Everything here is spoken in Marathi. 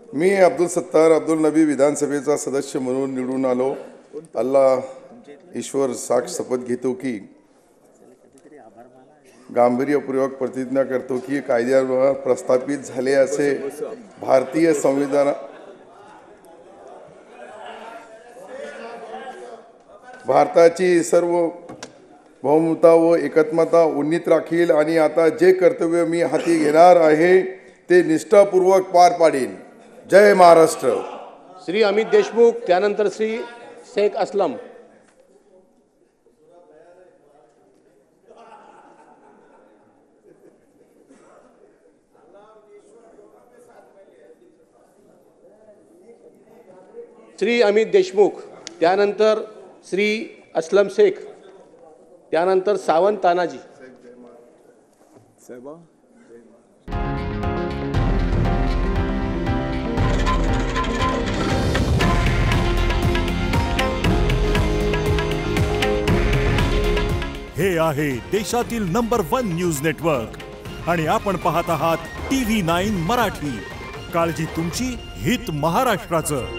मी अब्दुल सत्तार अब्दुल नबी विधानसभेचा सदस्य म्हणून निवडून आलो। अल्लाह ईश्वर साक्ष शपथ घेतो की गांभीर्यपूर्वक प्रतिज्ञा करतो की कायद्यावर प्रस्थापित झाले असे भारतीय संविधान भारताची सर्व बहुमता व एकत्मता उन्नीत राखील आणि आता जे कर्तव्य मी हाती घेणार आहे ते निष्ठापूर्वक पार पाडीन। जय महाराष्ट्र। श्री अमित देशमुख, त्यानंतर श्री शेख असलम। श्री अमित देशमुख, त्यानंतर श्री असलम शेख, त्यानंतर सावंत तानाजी। हे आहे देशातील नंबर 1 न्यूज नेटवर्क आणि आपण पाहत आहात TV9 मराठी। काळजी तुमची, हित महाराष्ट्राचं।